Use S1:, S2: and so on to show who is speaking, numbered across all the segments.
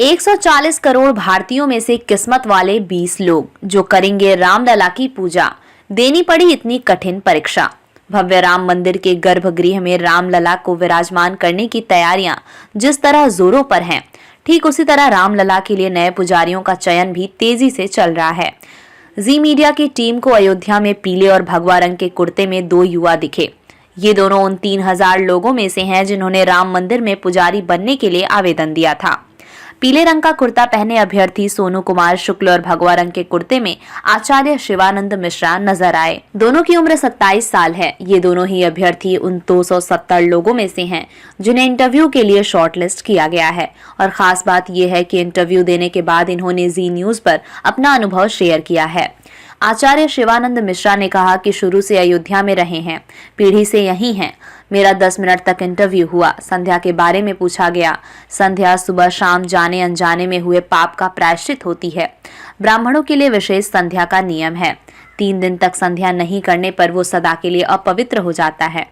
S1: 140 करोड़ भारतीयों में से किस्मत वाले 20 लोग जो करेंगे रामलला की पूजा। देनी पड़ी इतनी कठिन परीक्षा। भव्य राम मंदिर के गर्भगृह में रामलला को विराजमान करने की तैयारियां जिस तरह जोरों पर हैं, ठीक उसी तरह रामलला के लिए नए पुजारियों का चयन भी तेजी से चल रहा है। जी मीडिया की टीम को अयोध्या में पीले और भगवा रंग के कुर्ते में 2 युवा दिखे। ये दोनों उन 3000 लोगों में से हैं जिन्होंने राम मंदिर में पुजारी बनने के लिए आवेदन दिया था। पीले रंग का कुर्ता पहने अभ्यर्थी सोनू कुमार शुक्ल और भगवा रंग के कुर्ते में आचार्य शिवानंद मिश्रा नजर आए। दोनों की उम्र 27 साल है। ये दोनों ही अभ्यर्थी उन 270 लोगों में से हैं जिन्हें इंटरव्यू के लिए शॉर्टलिस्ट किया गया है। और खास बात यह है कि इंटरव्यू देने के बाद इन्होंने जी न्यूज पर अपना अनुभव शेयर किया है। आचार्य शिवानंद मिश्रा ने कहा कि शुरू से अयोध्या में रहे हैं, पीढ़ी से यहीं हैं। मेरा 10 मिनट तक इंटरव्यू हुआ। संध्या के बारे में पूछा गया। संध्या सुबह शाम जाने अनजाने में हुए पाप का प्रायश्चित होती है। ब्राह्मणों के लिए विशेष संध्या का नियम है। 3 दिन तक संध्या नहीं करने पर वो सदा के लिए अपवित्र हो जाता है।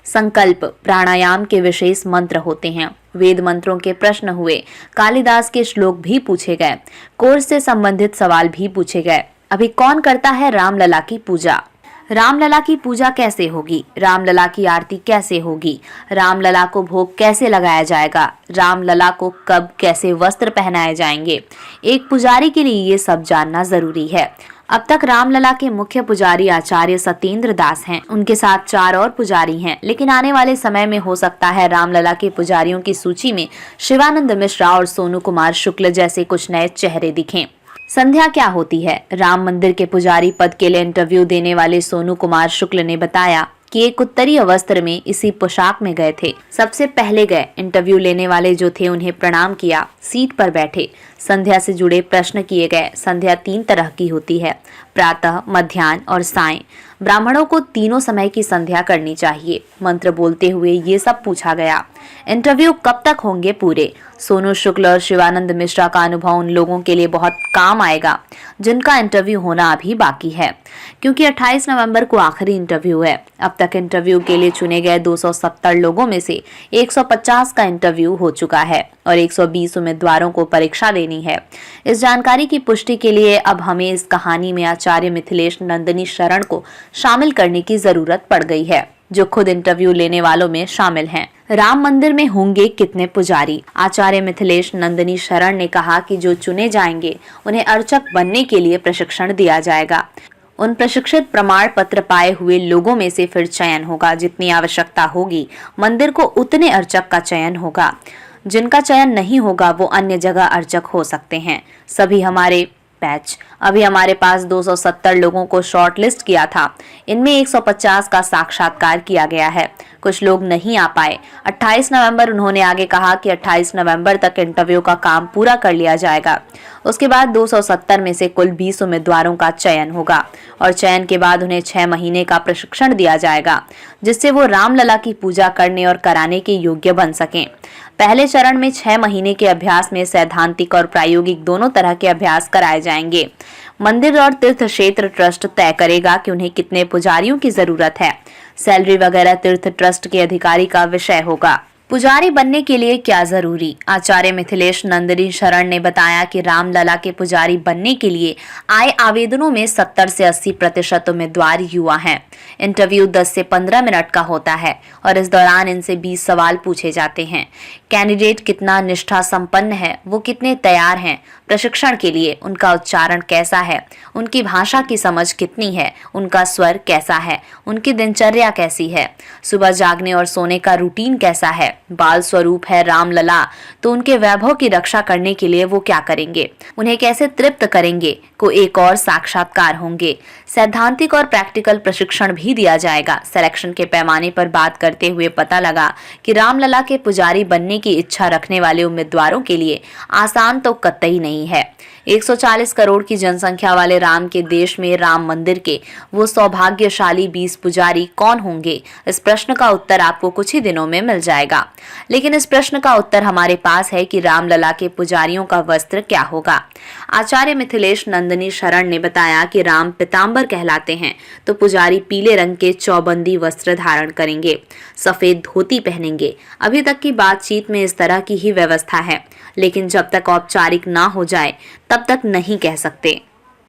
S1: संकल्प, प्राणायाम के विशेष मंत्र होते हैं। वेद मंत्रों के प्रश्न हुए। कालिदास के श्लोक भी पूछे गए। कोर्स से संबंधित सवाल भी पूछे गए। अभी कौन करता है रामलला की पूजा? रामलला की पूजा कैसे होगी? रामलला की आरती कैसे होगी? रामलला को भोग कैसे लगाया जाएगा? रामलला को कब कैसे वस्त्र पहनाए जाएंगे? एक पुजारी के लिए ये सब जानना जरूरी है। अब तक रामलला के मुख्य पुजारी आचार्य सत्येंद्र दास हैं। उनके साथ 4 और पुजारी हैं, लेकिन आने वाले समय में हो सकता है रामलला के पुजारियों की सूची में शिवानंद मिश्रा और सोनू कुमार शुक्ल जैसे कुछ नए चेहरे दिखें। संध्या क्या होती है? राम मंदिर के पुजारी पद के लिए इंटरव्यू देने वाले सोनू कुमार शुक्ल ने बताया कि एक उत्तरीय वस्त्र में इसी पोशाक में गए थे। सबसे पहले गए। इंटरव्यू लेने वाले जो थे उन्हें प्रणाम किया, सीट पर बैठे। संध्या से जुड़े प्रश्न किए गए। संध्या 3 तरह की होती है, प्रातः, मध्याह्न और सायं। ब्राह्मणों को तीनों समय की संध्या करनी चाहिए। मंत्र बोलते हुए ये सब पूछा गया। इंटरव्यू कब तक होंगे पूरे? सोनू शुक्ल और शिवानंद मिश्रा का अनुभव उन लोगों के लिए बहुत काम आएगा जिनका इंटरव्यू होना अभी बाकी है, क्योंकि 28 नवंबर को आखिरी इंटरव्यू है। अब तक इंटरव्यू के लिए चुने गए 270 लोगों में से 150 का इंटरव्यू हो चुका है और 120 उम्मीदवारों को परीक्षा देनी है। इस जानकारी की पुष्टि के लिए अब हमें इस कहानी में आचार्य मिथिलेश नंदिनी शरण को शामिल करने की जरूरत पड़ गई है, जो खुद इंटरव्यू लेने वालों में शामिल हैं। राम मंदिर में होंगे कितने पुजारी? आचार्य मिथिलेश नंदिनी शरण ने कहा कि जो चुने जाएंगे उन्हें अर्चक बनने के लिए प्रशिक्षण दिया जाएगा। उन प्रशिक्षित प्रमाण पत्र पाए हुए लोगों में से फिर चयन होगा। जितनी आवश्यकता होगी मंदिर को उतने अर्चक का चयन होगा। जिनका चयन नहीं होगा वो अन्य जगह अर्चक हो सकते हैं। सभी हमारे बैच। अभी हमारे पास 270 लोगों को शॉर्टलिस्ट किया था। इनमें 150 का साक्षात्कार किया गया है। कुछ लोग नहीं आ पाए। 28 नवंबर उन्होंने आगे कहा कि 28 नवंबर तक इंटरव्यू का काम पूरा कर लिया जाएगा। उसके बाद 270 में से कुल 20 उम्मीदवारों का चयन होगा और चयन के बाद उन्हें 6 महीने का प्रशिक्षण दिया जाएगा, जिससे वो रामलला की पूजा करने और कराने के योग्य बन सकें। पहले चरण में 6 महीने के अभ्यास में सैद्धांतिक और प्रायोगिक दोनों तरह के अभ्यास कराए जाएंगे। मंदिर और तीर्थ क्षेत्र ट्रस्ट तय करेगा कि उन्हें कितने पुजारियों की जरूरत है। सैलरी वगैरह तीर्थ ट्रस्ट के अधिकारी का विषय होगा। पुजारी बनने के लिए क्या जरूरी? आचार्य मिथिलेश नंदिनी शरण ने बताया कि रामलला के पुजारी बनने के लिए आए आवेदनों में 70 से 80% उम्मीदवार युवा हैं। इंटरव्यू 10 से 15 मिनट का होता है और इस दौरान इनसे 20 सवाल पूछे जाते हैं। कैंडिडेट कितना निष्ठा संपन्न है, वो कितने तैयार हैं प्रशिक्षण के लिए, उनका उच्चारण कैसा है, उनकी भाषा की समझ कितनी है, उनका स्वर कैसा है, उनकी दिनचर्या कैसी है, सुबह जागने और सोने का रूटीन कैसा है, बाल स्वरूप है रामलला तो उनके वैभव की रक्षा करने के लिए वो क्या करेंगे, उन्हें कैसे तृप्त करेंगे को एक और साक्षात्कार होंगे। सैद्धांतिक और प्रैक्टिकल प्रशिक्षण भी दिया जाएगा। सिलेक्शन के पैमाने पर बात करते हुए पता लगा कि रामलला के पुजारी बनने की इच्छा रखने वाले उम्मीदवारों के लिए आसान तो कतई नहीं है। 140 करोड़ की जनसंख्या वाले राम के देश में राम मंदिर के वो सौभाग्यशाली 20 पुजारी कौन होंगे? इस प्रश्न का उत्तर आपको कुछ ही दिनों में मिल जाएगा। लेकिन इस प्रश्न का उत्तर हमारे पास है कि रामलला के पुजारियों का वस्त्र क्या होगा। आचार्य मिथिलेश नंदिनी शरण ने बताया कि राम पीताम्बर कहलाते हैं तो पुजारी पीले रंग के चौबंदी वस्त्र धारण करेंगे, सफेद धोती पहनेंगे। अभी तक की बातचीत में इस तरह की ही व्यवस्था है। लेकिन जब तक औपचारिक ना हो जाए तब तक नहीं कह सकते।